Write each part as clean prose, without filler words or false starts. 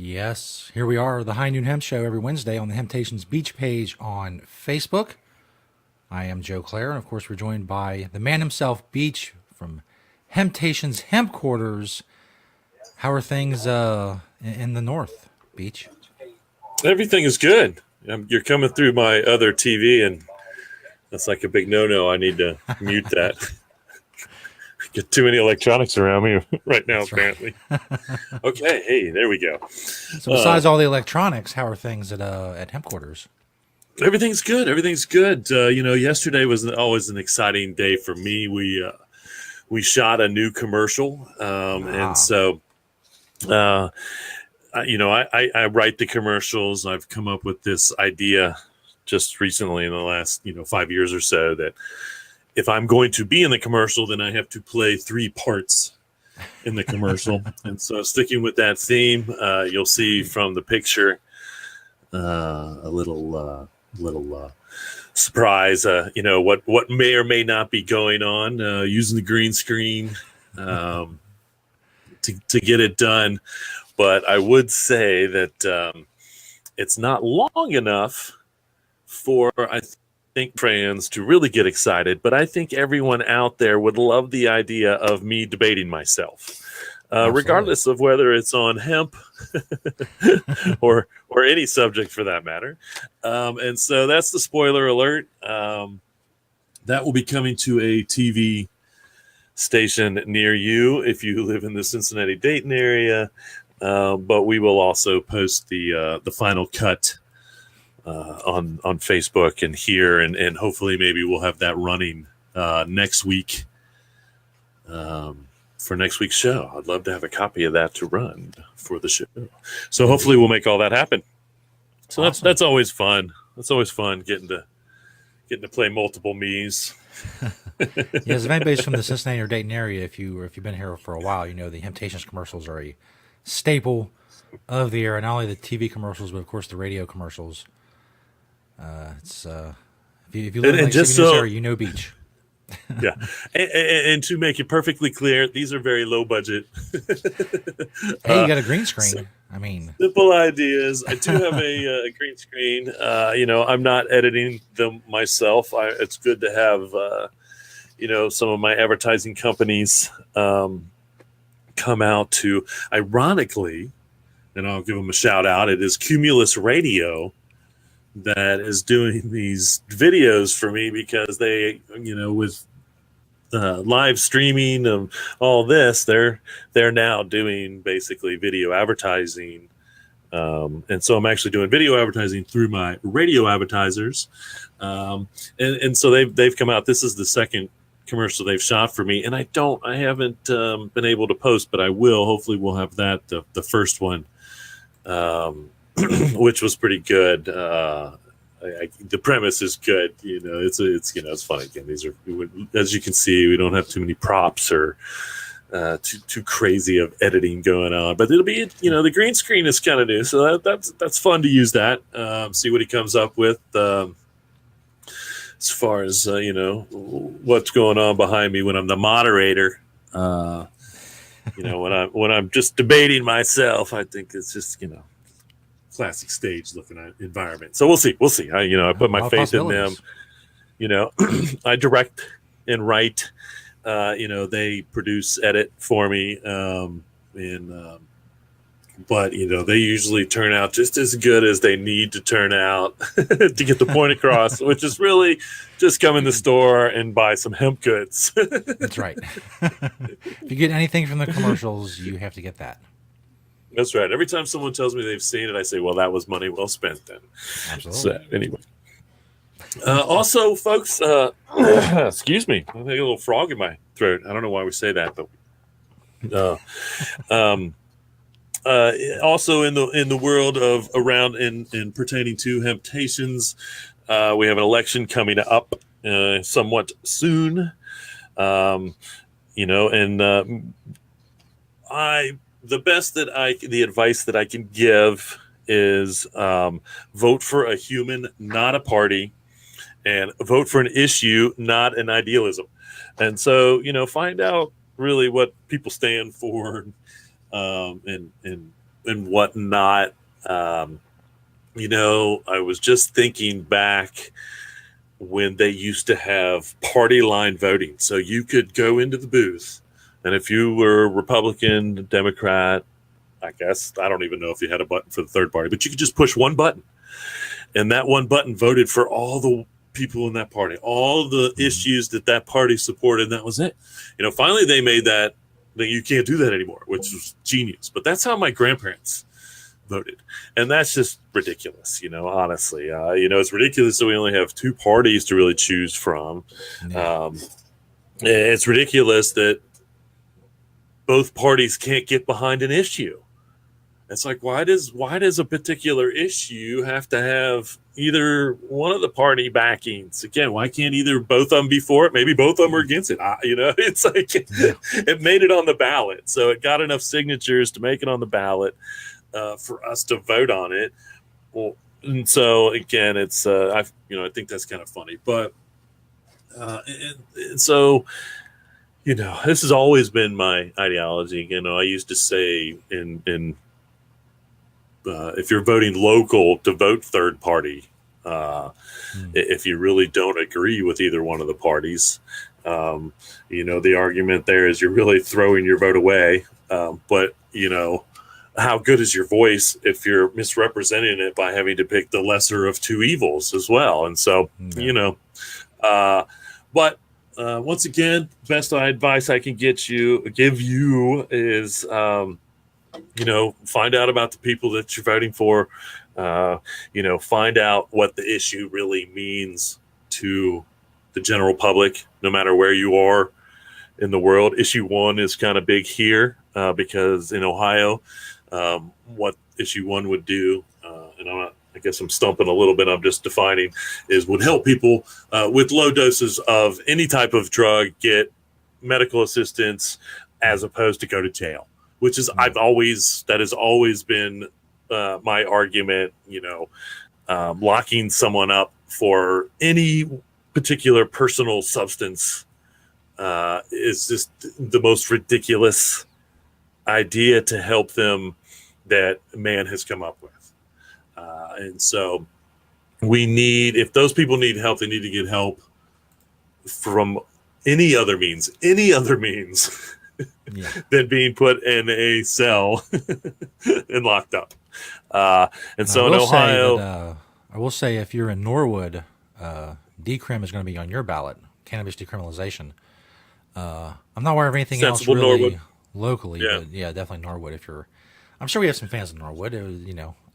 Yes, here we are, the High Noon Hemp Show every Wednesday on the Hemptations Beach page on Facebook. I am Joe Clare, and of course we're joined by the man himself, Beach, from Hemptations Hemp Quarters. How are things in the north, Beach? Everything is good. You're coming through my other TV, and that's like a big no-no. I need to mute that. Get too many electronics around me right now, That's apparently. right. Okay, hey, there we go. So besides all the electronics, how are things at Hemp Quarters? Everything's good. Everything's good. Yesterday was always an exciting day for me. We shot a new commercial, and so I write the commercials. I've come up with this idea just recently in the last 5 years or so that if I'm going to be in the commercial, then I have to play 3 parts in the commercial. And so sticking with that theme, you'll see from the picture a little surprise, what may or may not be going on using the green screen to get it done. But I would say that it's not long enough for, I think, fans to really get excited. But I think everyone out there would love the idea of me debating myself, regardless of whether it's on hemp or any subject for that matter. And so that's the spoiler alert. That will be coming to a TV station near you if you live in the Cincinnati-Dayton area. But we will also post the final cut on Facebook and here, and hopefully maybe we'll have that running next week for next week's show. I'd love to have a copy of that to run for the show. So hopefully we'll make all that happen. So awesome. That's always fun. That's always fun getting to play multiple me's. Yes, if anybody's from the Cincinnati or Dayton area, if you've been here for a while, you know the Hemptations commercials are a staple of the era. Not only the TV commercials, but of course the radio commercials. It's if you live in this area, you know Beach. Yeah, and to make it perfectly clear, these are very low budget. Hey, you got a green screen. I mean, simple ideas. I do have a green screen. I'm not editing them myself. It's good to have some of my advertising companies come out to, ironically, and I'll give them a shout out. It is Cumulus Radio that is doing these videos for me because they, with live streaming of all this, they're now doing basically video advertising. And so I'm actually doing video advertising through my radio advertisers. And so they've come out. This is the second commercial they've shot for me, and I haven't been able to post, but I will. Hopefully we'll have that, the first one, which was pretty good. The premise is good. It's fun. Again, these are, as you can see, we don't have too many props or too crazy of editing going on, but it'll be, the green screen is kind of new. So that's fun to use that, see what he comes up with, as far as, what's going on behind me when I'm the moderator. When I'm just debating myself, I think it's just, classic stage looking at environment. So we'll see. I put my faith in them. I direct and write. They produce, edit for me, but they usually turn out just as good as they need to turn out to get the point across, which is really just come in the store and buy some hemp goods. That's right. If you get anything from the commercials, you have to get that. That's right. Every time someone tells me they've seen it, I say, well, that was money well spent then. Absolutely. So, anyway. Also, folks, excuse me. I think a little frog in my throat. I don't know why we say that, but also in the world of around and pertaining to Hemptations, we have an election coming up somewhat soon. The advice that I can give is vote for a human, not a party, and vote for an issue, not an idealism. And so, find out really what people stand for, and and whatnot. I was just thinking back when they used to have party line voting. So you could go into the booth, and if you were Republican, Democrat, I guess, I don't even know if you had a button for the third party, but you could just push one button, and that one button voted for all the people in that party, all the issues that party supported, and that was it. Finally they made that you can't do that anymore, which was genius. But that's how my grandparents voted, and that's just ridiculous. Honestly, it's ridiculous that we only have two parties to really choose from. It's ridiculous that both parties can't get behind an issue. It's like, why does a particular issue have to have either one of the party backings? Again, why can't either both of them be for it? Maybe both of them are against it. It's like it made it on the ballot, so it got enough signatures to make it on the ballot for us to vote on it. Well, and so again, it's I think that's kind of funny, but and so this has always been my ideology. I used to say in if you're voting local, to vote third party. If you really don't agree with either one of the parties, the argument there is you're really throwing your vote away. But how good is your voice if you're misrepresenting it by having to pick the lesser of two evils as well? And so, but once again, best advice I can give you is, find out about the people that you're voting for. Find out what the issue really means to the general public, no matter where you are in the world. Issue 1 is kind of big here because in Ohio, what issue 1 would do, and I guess I'm stumping a little bit, I'm just defining, would help people with low doses of any type of drug get medical assistance as opposed to go to jail. Which is that has always been my argument. Locking someone up for any particular personal substance is just the most ridiculous idea to help them that man has come up with. And so if those people need help, they need to get help from any other means. Than being put in a cell and locked up. And so in Ohio, I will say, if you're in Norwood, decrim is going to be on your ballot. Cannabis decriminalization. I'm not aware of anything else really Norwood. Locally, but yeah, definitely Norwood. I'm sure we have some fans in Norwood.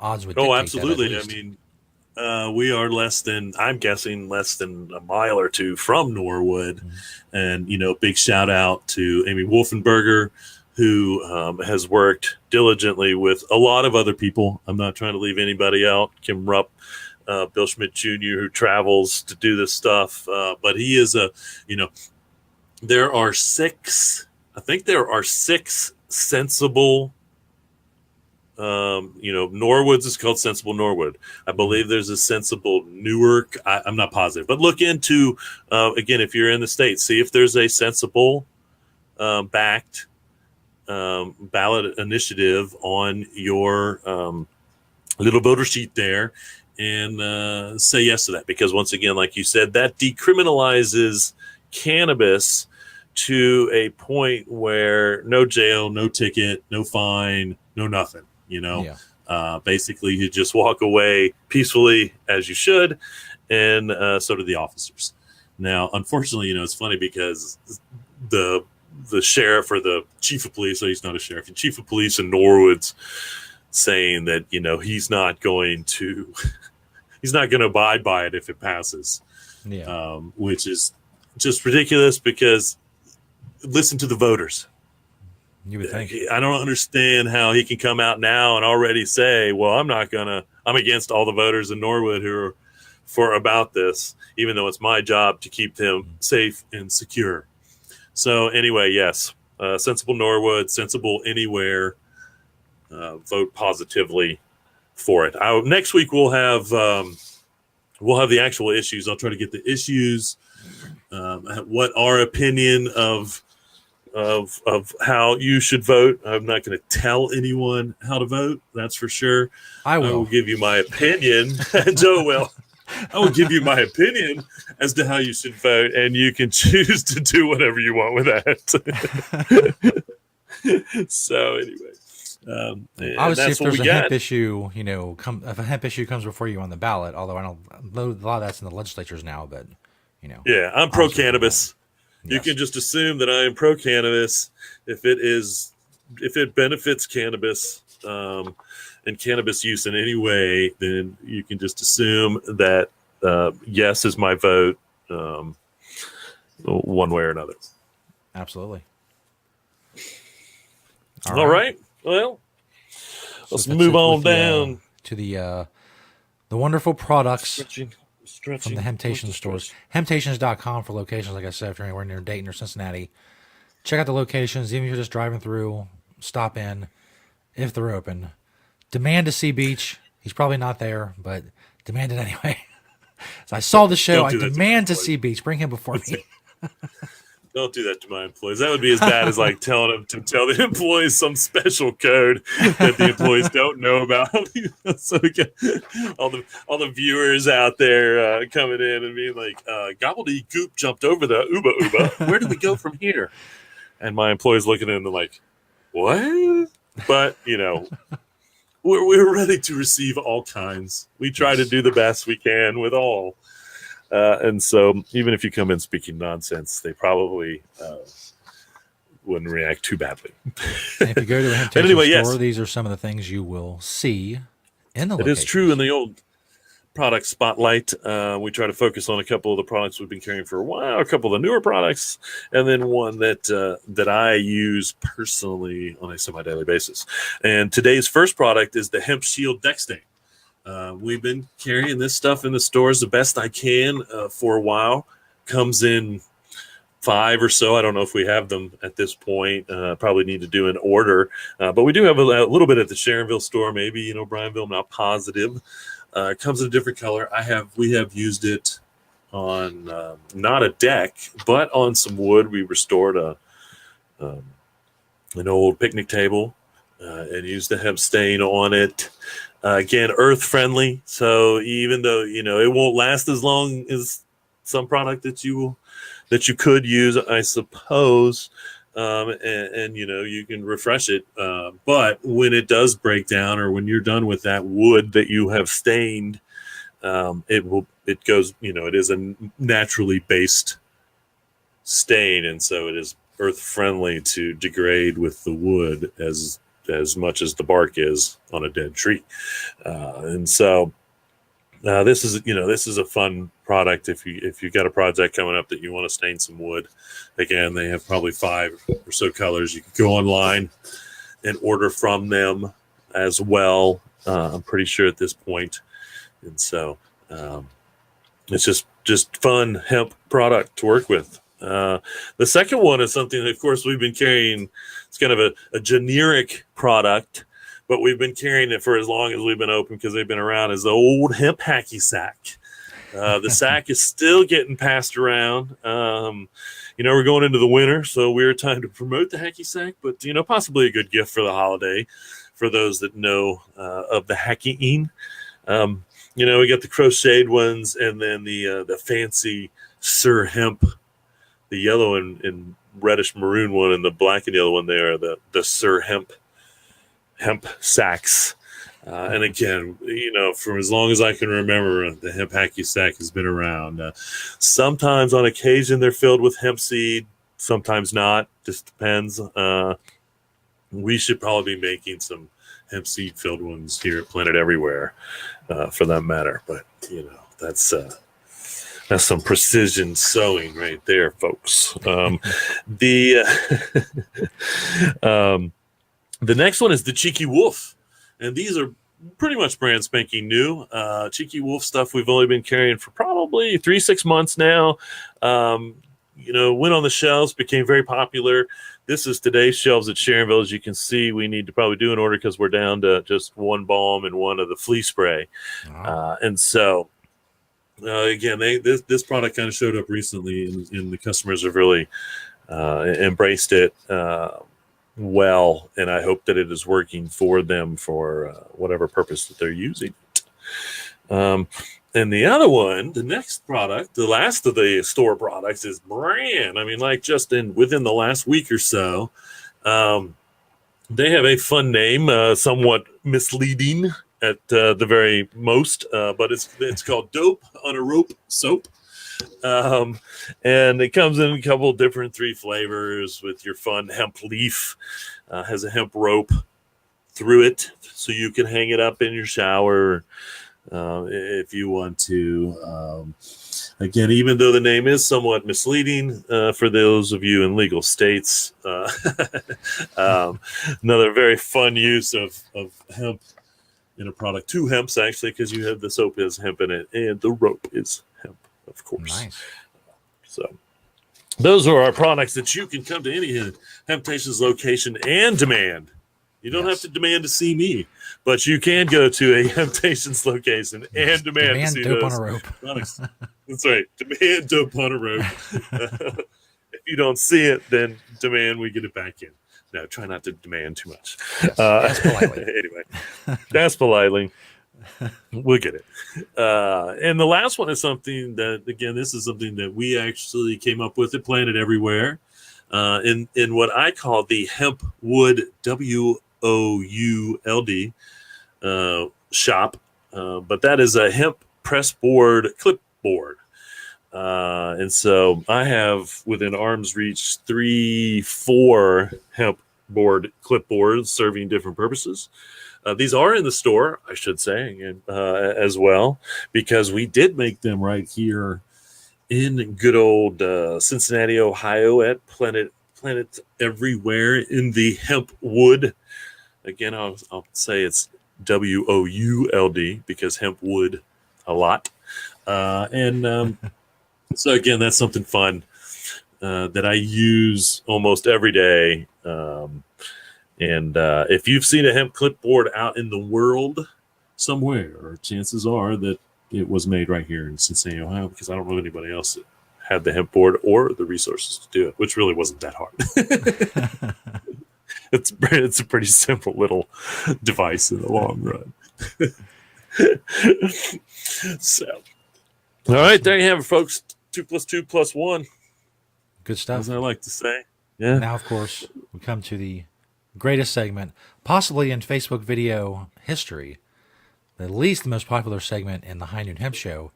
Odds would. Oh, absolutely. I mean, we are I'm guessing less than a mile or two from Norwood. And, big shout out to Amy Wolfenberger, who has worked diligently with a lot of other people. I'm not trying to leave anybody out. Kim Rupp, Bill Schmidt Jr., who travels to do this stuff. But he is there are 6 sensible Norwood's is called Sensible Norwood. I believe there's a Sensible Newark. I'm not positive, but look into, again, if you're in the States, see if there's a Sensible backed ballot initiative on your little voter sheet there, and say yes to that. Because once again, like you said, that decriminalizes cannabis to a point where no jail, no ticket, no fine, no nothing. Basically you just walk away peacefully, as you should, and so do the officers. Now, unfortunately, it's funny because the sheriff, or the chief of police, so he's not a sheriff, the chief of police in Norwood's saying that he's not going to abide by it if it passes, which is just ridiculous. Because listen to the voters. You would think. I don't understand how he can come out now and already say, well, I'm against all the voters in Norwood who are about this, even though it's my job to keep them safe and secure. So anyway, yes, Sensible Norwood, Sensible Anywhere, vote positively for it. Next week we'll have the actual issues. I'll try to get the issues, what our opinion of of how you should vote. I'm not going to tell anyone how to vote. That's for sure. I will will. give you my opinion. Joe will. I will give you my opinion as to how you should vote, and you can choose to do whatever you want with that. So anyway, obviously, if there's a hemp issue, if a hemp issue comes before you on the ballot, although I don't, a lot of that's in the legislatures now, but yeah, I'm pro cannabis. Yes. You can just assume that I am pro cannabis if it benefits cannabis and cannabis use in any way. Then you can just assume that yes is my vote, one way or another. Absolutely. All right. Well, let's move on down to the wonderful products from the Hemptation stores. Hemptations.com for locations, like I said, if you're anywhere near Dayton or Cincinnati. Check out the locations, even if you're just driving through, stop in, if they're open. Demand to see Beach. He's probably not there, but demand it anyway. So I saw the show. I demand to see Beach. Bring him before me. Don't do that to my employees. That would be as bad as like telling them to tell the employees some special code that the employees don't know about. So we get all the viewers out there coming in and being like, "Gobbledygook jumped over the Uba. Where do we go from here?" And my employees looking at them like, "What?" But we're ready to receive all kinds. We try to do the best we can with all. And so even if you come in speaking nonsense, they probably wouldn't react too badly. And if you go to a Hemptation store, yes, these are some of the things you will see in the location. It is true in the old product spotlight. We try to focus on a couple of the products we've been carrying for a while, a couple of the newer products, and then one that I use personally on a semi-daily basis. And today's first product is the Hemp Shield Deck Stain. We've been carrying this stuff in the stores the best I can for a while. Comes in 5 or so. I don't know if we have them at this point. Probably need to do an order. But we do have a little bit at the Sharonville store, maybe, Bryanville, I'm not positive. It comes in a different color. We have used it on not a deck, but on some wood. We restored an old picnic table and used the hemp stain on it. Again, earth friendly. So even though it won't last as long as some product that you could use, I suppose, and you can refresh it. But when it does break down, or when you're done with that wood that you have stained, it goes. It is a naturally based stain, and so it is earth friendly to degrade with the wood as much as the bark is on a dead tree. And so this is a fun product if you got a project coming up that you want to stain some wood. Again, they have probably 5 or so colors. You can go online and order from them as well. I'm pretty sure at this point. And so it's just fun hemp product to work with. The second one is something that, of course, we've been carrying. It's kind of a generic product, but we've been carrying it for as long as we've been open because they've been around, as the old hemp hacky sack. The sack is still getting passed around. We're going into the winter, so weird time to promote the hacky sack, but possibly a good gift for the holiday for those that know of the hacking. We got the crocheted ones, and then the fancy Sir Hemp. The yellow and reddish maroon one and the black and yellow one there, the Sir Hemp Sacks. And again, for as long as I can remember, the hemp hacky sack has been around. Sometimes on occasion they're filled with hemp seed, sometimes not. Just depends. We should probably be making some hemp seed filled ones here at Planet Everywhere, for that matter. But that's some precision sewing right there, folks. The next one is the Cheeky Wolf, and these are pretty much brand spanking new. Cheeky Wolf stuff we've only been carrying for probably 3-6 months now. Went on the shelves, became very popular. This is today's shelves at Sharonville. As you can see, we need to probably do an order because we're down to just one balm and one of the flea spray. Wow. And so again, this product kind of showed up recently, and the customers have really embraced it well, and I hope that it is working for them for whatever purpose that they're using it. And the other one, the next product, the last of the store products is brand. I mean, like just within the last week or so, they have a fun name, somewhat misleading at the very most, but it's called Dope on a Rope Soap. And it comes in a couple different 3 flavors with your fun hemp leaf, has a hemp rope through it so you can hang it up in your shower if you want to. Again, even though the name is somewhat misleading for those of you in legal states, another very fun use of hemp in a product. 2 hemps, actually, because you have the soap is hemp in it and the rope is hemp, of course. Nice. So those are our products that you can come to any Hemptations location and demand. You don't have to demand to see me, but you can go to a Hemptations location and demand to see dope those on a rope. products. That's right. Demand dope on a rope. If you don't see it, then demand we get it back in. No, try not to demand too much. Ask politely. Anyway, ask politely. We'll get it. And the last one is something that, again, this is something that we actually came up with at Planet Everywhere in what I call the Hemp Wood, WOULD shop. But that is a hemp pressboard clipboard. And so I have within arm's reach 4 hemp board clipboards serving different purposes. These are in the store, I should say, and, as well, because we did make them right here in good old Cincinnati, Ohio at Planet Everywhere in the Hemp Wood. Again, I'll say it's WOULD because hemp wood a lot. So again, that's something fun that I use almost every day. And if you've seen a hemp clipboard out in the world somewhere, chances are that it was made right here in Cincinnati, Ohio, because I don't know anybody else that had the hemp board or the resources to do it, which really wasn't that hard. It's a pretty simple little device in the long run. So, all right, there you have it, folks. 2 + 2 + 1. Good stuff. As I like to say. Yeah. Now, of course, we come to the greatest segment, possibly in Facebook video history, at least the most popular segment in the High Noon Hemp Show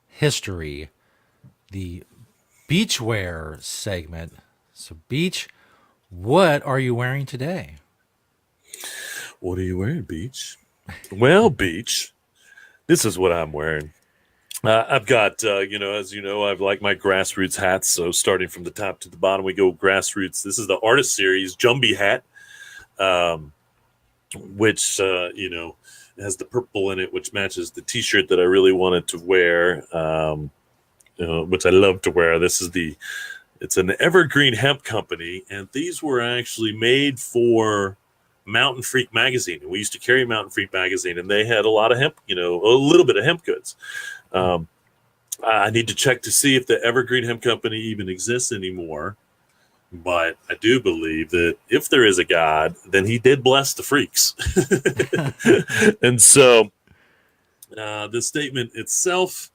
history, the Beachwear segment. So, Beach, what are you wearing today? What are you wearing, Beach? Well, Beach, this is what I'm wearing. I've got, as you know, I've like my grassroots hats. So starting from the top to the bottom, we go grassroots. This is the Artist Series Jumbie hat, which, has the purple in it, which matches the T-shirt that I really wanted to wear, which I love to wear. It's an evergreen hemp company, and these were actually made for Mountain Freak magazine. And we used to carry Mountain Freak magazine, and they had a lot of hemp, a little bit of hemp goods. I need to check to see if the Evergreen Hemp Company even exists anymore. But I do believe that if there is a God, then he did bless the freaks. And so the statement itself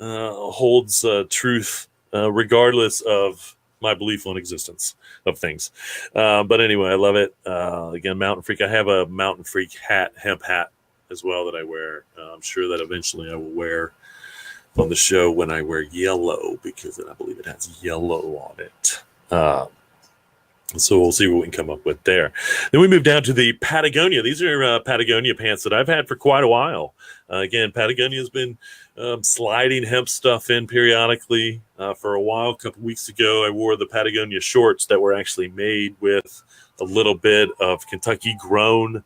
holds truth regardless of my belief on existence of things. But anyway, I love it. Again, Mountain Freak. I have a Mountain Freak hat, hemp hat as well that I wear. I'm sure that eventually I will wear on the show when I wear yellow, because I believe it has yellow on it. So we'll see what we can come up with there. Then we move down to the Patagonia. These are Patagonia pants that I've had for quite a while. Again, Patagonia has been sliding hemp stuff in periodically for a while. A couple weeks ago, I wore the Patagonia shorts that were actually made with a little bit of Kentucky-grown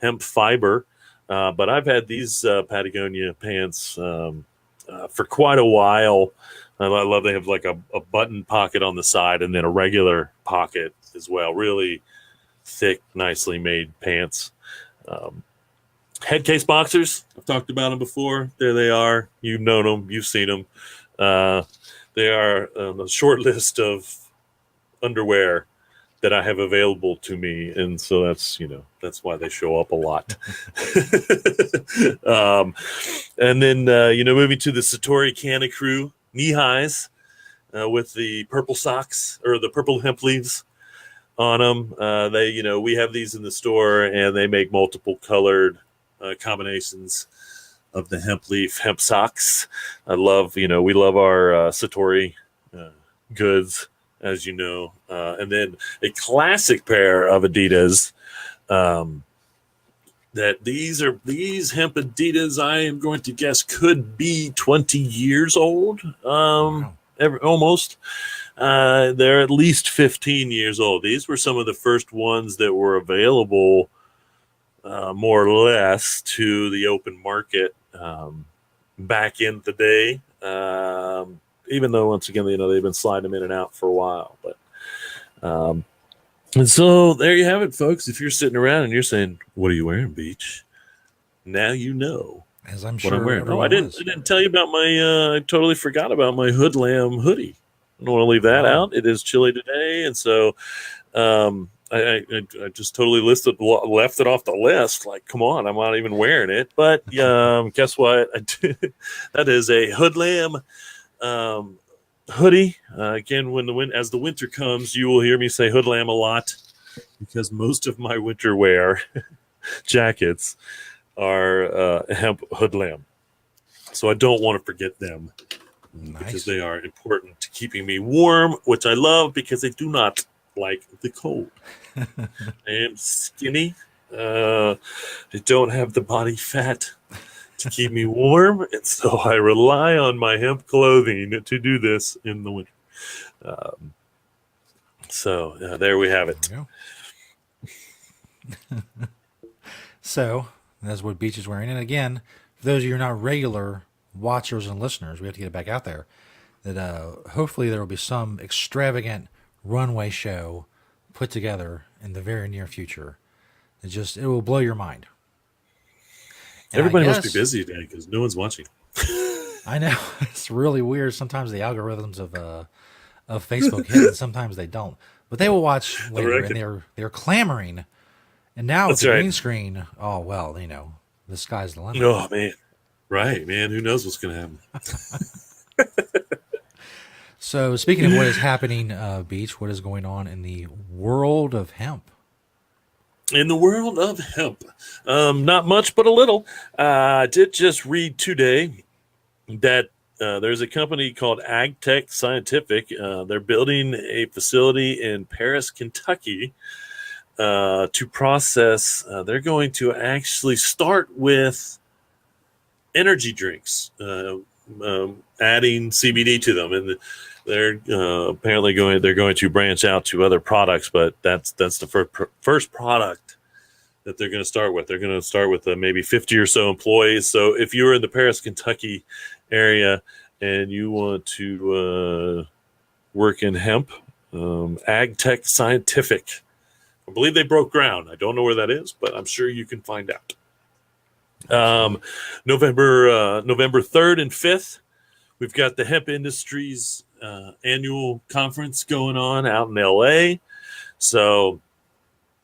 hemp fiber. But I've had these Patagonia pants for quite a while. I love they have like a button pocket on the side and then a regular pocket as well. Really thick, nicely made pants. Head case boxers. I've talked about them before. There they are. You've known them. You've seen them. They are on a short list of underwear that I have available to me, and so that's why they show up a lot. And then moving to the Satori Canna Crew knee highs with the purple socks or the purple hemp leaves on them. We have these in the store, and they make multiple colored combinations of the hemp leaf hemp socks. We love our Satori goods, as you know, and then a classic pair of Adidas. That these hemp Adidas, I am going to guess, could be 20 years old. Wow. Almost. They're at least 15 years old. These were some of the first ones that were available, more or less, to the open market back in the day. Even though, once again, they've been sliding them in and out for a while. But and so there you have it, folks. If you're sitting around and you're saying, "What are you wearing, Beach?" Now you know. As I'm What sure I'm wearing. Oh, I everyone didn't. was. I didn't tell you about my. I totally forgot about my Hoodlum Hoodie. I don't want to leave that Oh. out. It is chilly today, and so I just totally left it off the list. Like, come on, I'm not even wearing it. But guess what? That is a Hoodlum hoodie. Again, as the winter comes, you will hear me say Hoodlum a lot because most of my winter wear jackets are hemp Hoodlum. So I don't want to forget them because they are important to keeping me warm, which I love because I do not like the cold. I am skinny. I don't have the body fat to keep me warm, and so I rely on my hemp clothing to do this in the winter. There we have it. There we go. So that's what Beach is wearing. And again, for those of you who are not regular watchers and listeners, we have to get it back out there. That hopefully there will be some extravagant runway show put together in the very near future. It will blow your mind. And Everybody must be busy today because no one's watching. I know. It's really weird. Sometimes the algorithms of Facebook hit and sometimes they don't. But they will watch later, and they're clamoring. And now with the green screen, oh, well, the sky's the limit. Oh, man. Right, man. Who knows what's going to happen? So speaking of what is happening, Beach, what is going on in the world of hemp? In the world of hemp, not much, but a little. I did just read today that there's a company called AgTech Scientific. They're building a facility in Paris, Kentucky, to process. They're going to actually start with energy drinks, adding CBD to them, and they're apparently going to branch out to other products, but that's the first product that they're going to start with. They're going to start with maybe 50 or so employees. So if you're in the Paris, Kentucky area and you want to work in hemp, AgTech Scientific, I believe they broke ground. I don't know where that is, but I'm sure you can find out. November 3rd and 5th, we've got the Hemp Industries annual conference going on out in LA. So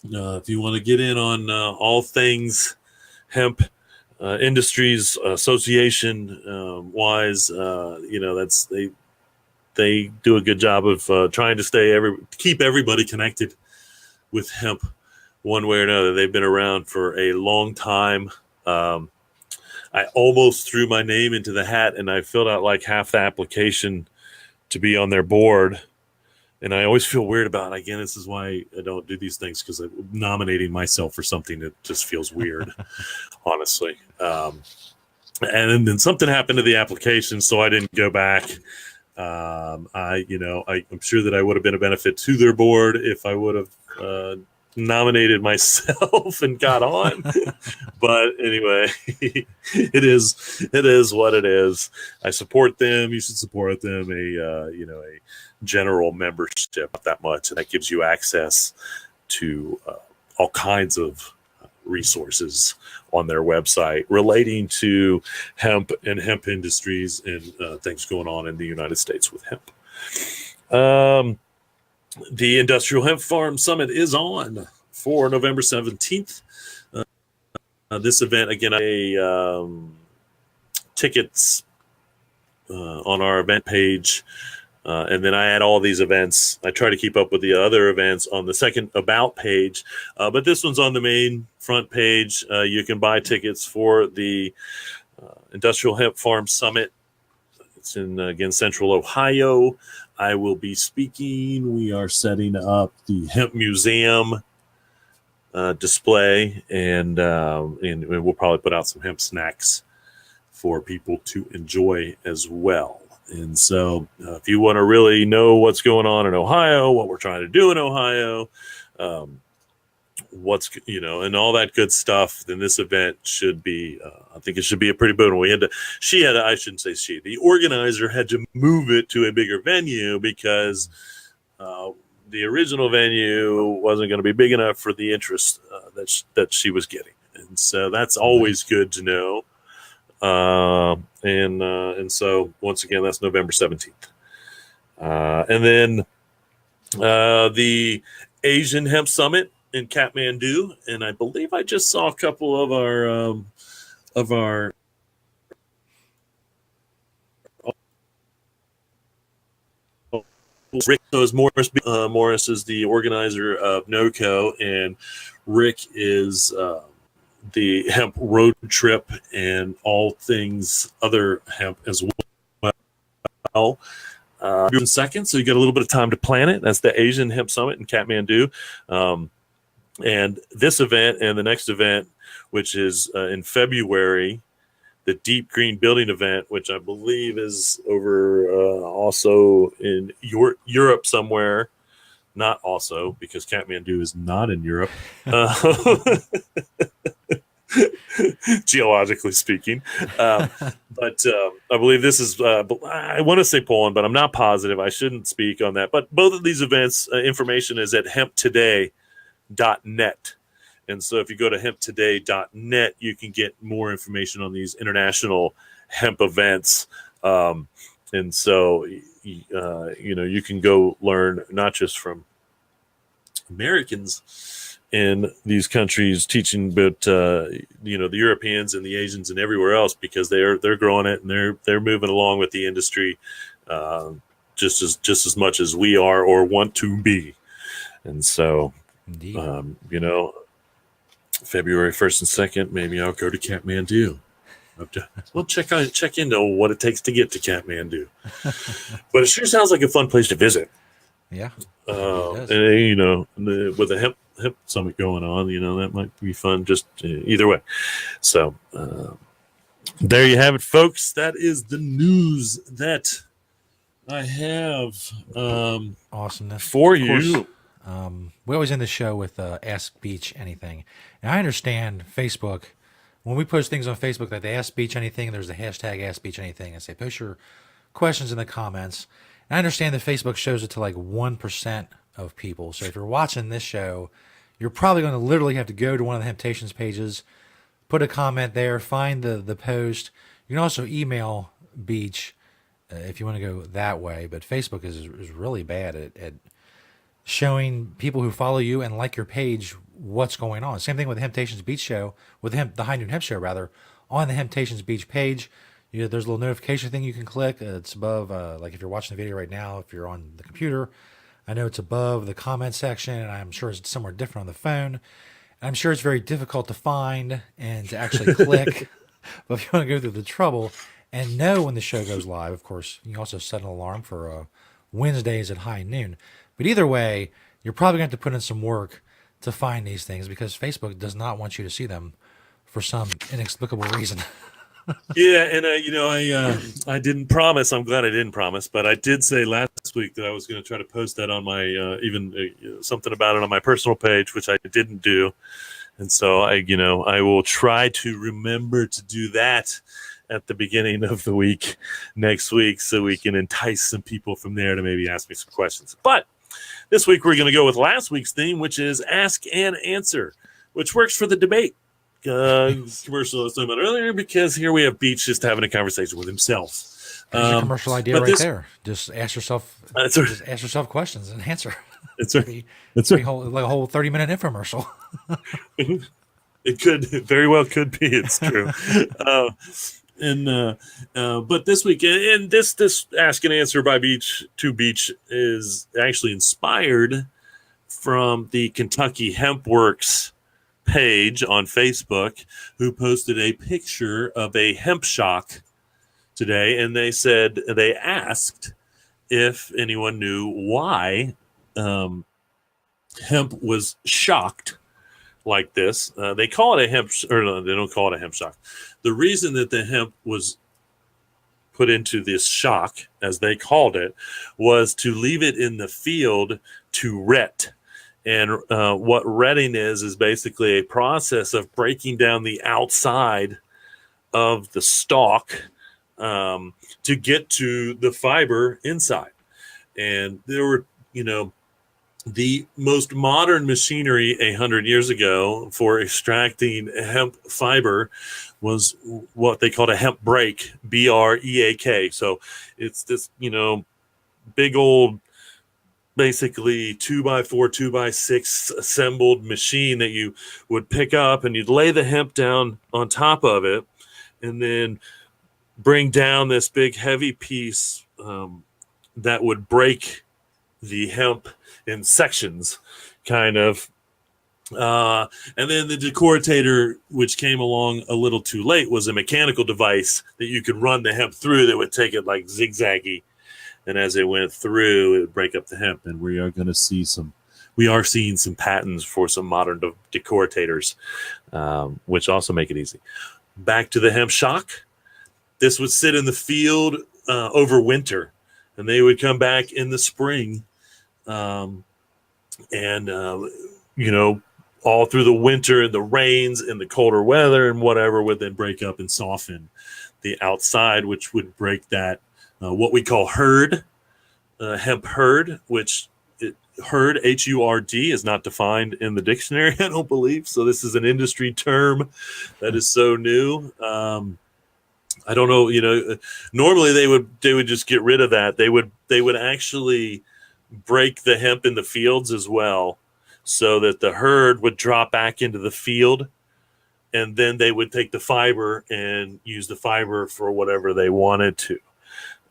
if you want to get in on all things hemp industries association wise, they do a good job of trying to keep everybody connected with hemp one way or another. They've been around for a long time. I almost threw my name into the hat, and I filled out like half the application to be on their board. And I always feel weird about it. Again, this is why I don't do these things, because I'm nominating myself for something that just feels weird, honestly. And then something happened to the application, so I didn't go back. I'm sure that I would have been a benefit to their board if I would have nominated myself and got on. But anyway, it is what it is. I support them. You should support them. A general membership, not that much, and that gives you access to all kinds of resources on their website relating to hemp and hemp industries and things going on in the United States with hemp. The Industrial Hemp Farm Summit is on for November 17th. This event, again, tickets on our event page. And then I add all these events. I try to keep up with the other events on the second About page. But this one's on the main front page. You can buy tickets for the Industrial Hemp Farm Summit. It's in, again, Central Ohio. I will be speaking. We are setting up the Hemp Museum display, and we'll probably put out some hemp snacks for people to enjoy as well. And so if you want to really know what's going on in Ohio, what we're trying to do in Ohio, and all that good stuff, then this event should be, I think it should be a pretty good one. The organizer had to move it to a bigger venue because the original venue wasn't going to be big enough for the interest that she was getting. And so that's always good to know. And so once again, that's November 17th. And then the Asian Hemp Summit in Kathmandu, and I believe I just saw a couple of our Rick knows Morris is the organizer of NOCO, and Rick is the hemp road trip and all things other hemp as well. June 2nd, so you get a little bit of time to plan it. That's the Asian Hemp Summit in Kathmandu. And this event and the next event, which is in February, the Deep Green Building event, which I believe is over also in Europe somewhere. Not also, because Kathmandu is not in Europe, geologically speaking. But I believe this is, I want to say Poland, but I'm not positive. I shouldn't speak on that. But both of these events, information is at hemptoday.net. And so if you go to hemptoday.net, you can get more information on these international hemp events. And so, you can go learn not just from Americans in these countries teaching, but, the Europeans and the Asians and everywhere else, because they're growing it and they're moving along with the industry just as much as we are or want to be. And so, Indeed. February 1st and 2nd, maybe I'll go to Kathmandu. We'll check into what it takes to get to Kathmandu. But it sure sounds like a fun place to visit. Yeah. And with a hemp summit going on, that might be fun. Just either way. So there you have it, folks. That is the news that I have Awesomeness for you. We always end the show with Ask Beach Anything. And I understand Facebook, when we post things on Facebook that they Ask Beach Anything, there's the hashtag Ask Beach Anything, and say post your questions in the comments. And I understand that Facebook shows it to like 1% of people. So if you're watching this show, you're probably going to literally have to go to one of the Temptations pages, put a comment there, find the post. You can also email Beach if you want to go that way. But Facebook is really bad at showing people who follow you and like your page what's going on. Same thing with the Temptations Beach show, with the High Noon Hemp Show, rather. On the Temptations Beach page, there's a little notification thing you can click. It's above, like if you're watching the video right now, if you're on the computer, I know it's above the comment section, and I'm sure it's somewhere different on the phone. And I'm sure it's very difficult to find and to actually click. But if you want to go through the trouble and know when the show goes live, of course, you can also set an alarm for Wednesdays at high noon. But either way, you're probably going to have to put in some work to find these things, because Facebook does not want you to see them for some inexplicable reason. Yeah, and I didn't promise. I'm glad I didn't promise, but I did say last week that I was going to try to post that on my something about it on my personal page, which I didn't do. And so I will try to remember to do that at the beginning of the week next week, so we can entice some people from there to maybe ask me some questions. But this week we're going to go with last week's theme, which is Ask and Answer, which works for the debate commercial I was talking about earlier, because here we have Beach just having a conversation with himself. There's a commercial idea right there. Just ask yourself questions and answer. That's right. Be, That's be right. like a whole 30-minute infomercial. It could very well could be. It's true. uh, but this week, and this ask and answer by Beach to Beach is actually inspired from the Kentucky Hemp Works page on Facebook, who posted a picture of a hemp shock today, and they asked if anyone knew why um, hemp was shocked like this. They call it a hemp, or no, they don't call it a hemp shock. The reason that the hemp was put into this shock, as they called it, was to leave it in the field to ret. And what retting is basically a process of breaking down the outside of the stalk to get to the fiber inside. And there were, the most modern machinery 100 years ago for extracting hemp fiber was what they called a hemp break, BREAK. So it's this, big old, basically 2x4, 2x6 assembled machine that you would pick up, and you'd lay the hemp down on top of it and then bring down this big heavy piece that would break the hemp in sections, kind of. And then the decortator, which came along a little too late, was a mechanical device that you could run the hemp through that would take it like zigzaggy. And as it went through, it would break up the hemp. And we are seeing some patents for some modern decortators, which also make it easy. Back to the hemp shock. This would sit in the field over winter, and they would come back in the spring. All through the winter and the rains and the colder weather and whatever would then break up and soften the outside, which would break that, what we call hurd, hemp hurd, which hurd, HURD, is not defined in the dictionary, I don't believe. So this is an industry term that is so new. I don't know, normally they would just get rid of that. They would actually break the hemp in the fields as well, so that the herd would drop back into the field, and then they would take the fiber and use the fiber for whatever they wanted to.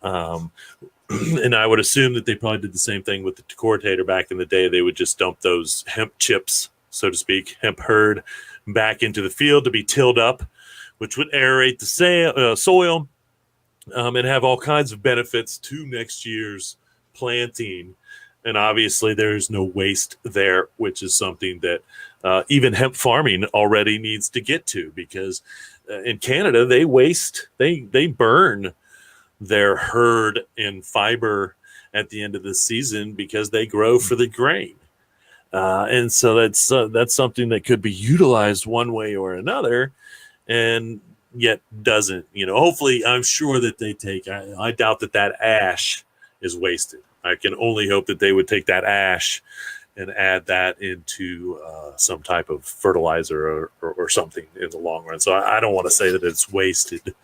And I would assume that they probably did the same thing with the decortator back in the day. They would just dump those hemp chips, so to speak, hemp herd, back into the field to be tilled up, which would aerate the soil and have all kinds of benefits to next year's planting. And obviously there's no waste there, which is something that even hemp farming already needs to get to, because in Canada, they burn their herd and fiber at the end of the season because they grow for the grain. And so that's something that could be utilized one way or another, and yet doesn't. Hopefully, I'm sure that they take, I doubt that ash is wasted. I can only hope that they would take that ash and add that into some type of fertilizer or something in the long run. So I don't want to say that it's wasted,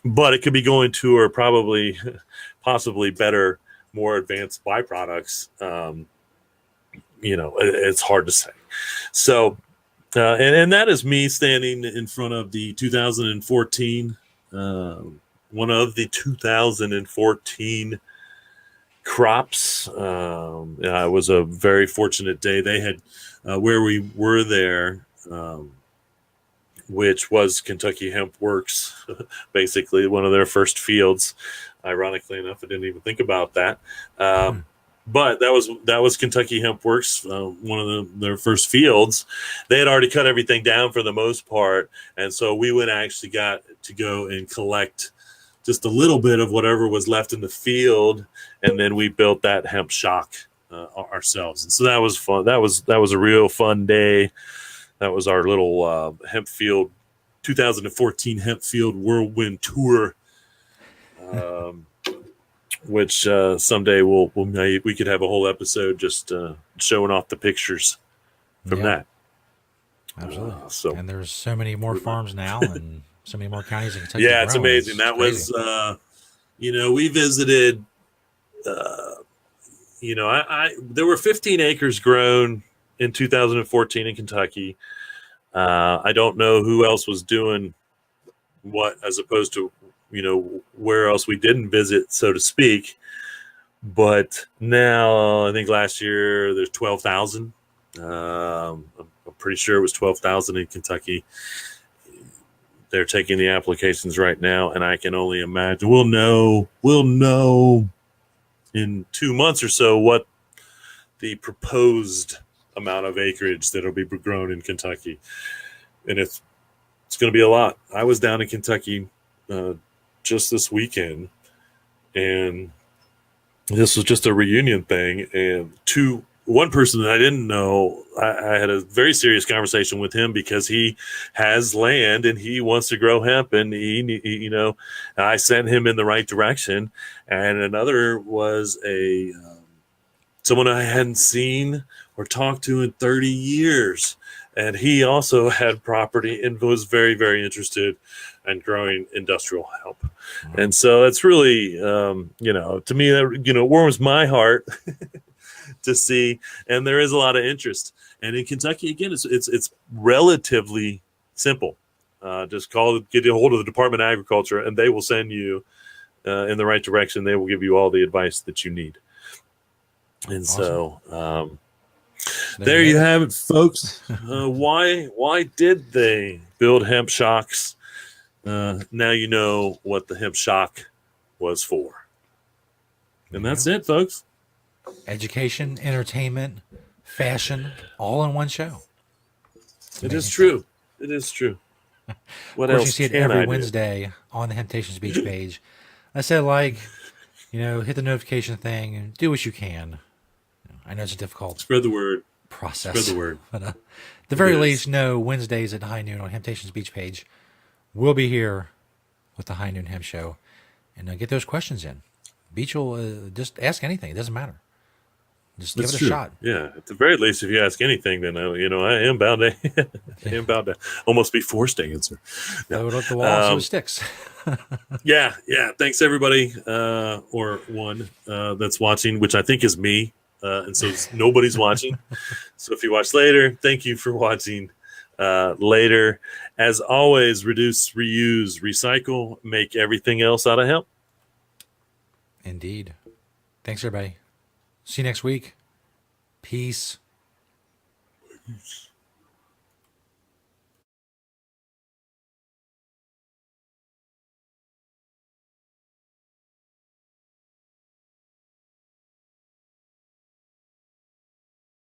but it could be going to, or possibly better, more advanced byproducts. It's hard to say. So, and that is me standing in front of the 2014, one of the 2014 crops. It was a very fortunate day. They had where we were there, which was Kentucky Hemp Works, basically one of their first fields. Ironically enough, I didn't even think about that. But that was Kentucky Hemp Works, one of their first fields. They had already cut everything down for the most part, and so we actually got to go and collect just a little bit of whatever was left in the field, and then we built that hemp shock ourselves. And so that was fun. That was a real fun day. That was our little hemp field, 2014 hemp field whirlwind tour, which someday we could have a whole episode just showing off the pictures from that. Absolutely. And there's so many more farms now, and so many more counties in Kentucky. Yeah, it's amazing. That was, we visited, there were 15 acres grown in 2014 in Kentucky. I don't know who else was doing what, as opposed to, where else we didn't visit, so to speak. But now I think last year there's 12,000. I'm pretty sure it was 12,000 in Kentucky. They're taking the applications right now, and I can only imagine we'll know in 2 months or so what the proposed amount of acreage that'll be grown in Kentucky, and it's going to be a lot. I was down in Kentucky just this weekend, and this was just a reunion thing. And one person that I didn't know, I had a very serious conversation with him because he has land and he wants to grow hemp, and I sent him in the right direction. And another was someone I hadn't seen or talked to in 30 years. And he also had property and was very, very interested in growing industrial hemp. Mm-hmm. And so it's really, to me, that, warms my heart to see. And there is a lot of interest. And in Kentucky, again, it's relatively simple. Just get a hold of the Department of Agriculture, and they will send you in the right direction. They will give you all the advice that you need. And awesome. So there you have it, folks. Why did they build hemp shocks? Now you know what the hemp shock was for. And that's it, folks. Education, entertainment, fashion, all in one show. It is true. It is true. What else? You see it every Wednesday on the Hemptations Beach page. I said, hit the notification thing and do what you can. I know it's a difficult spread the word process. Spread the word. But at the very least, Wednesdays at high noon on Hemptations Beach page. We'll be here with the High Noon Hemp Show, and get those questions in. Beach will just ask anything. It doesn't matter. Just give it a shot. Yeah, at the very least, if you ask anything, then I am bound to almost be forced to answer. Throw it up the wall so it sticks. Yeah. Thanks everybody, or one that's watching, which I think is me, and so nobody's watching. So if you watch later, thank you for watching later. As always, reduce, reuse, recycle, make everything else out of hemp. Indeed. Thanks everybody. See you next week. Peace.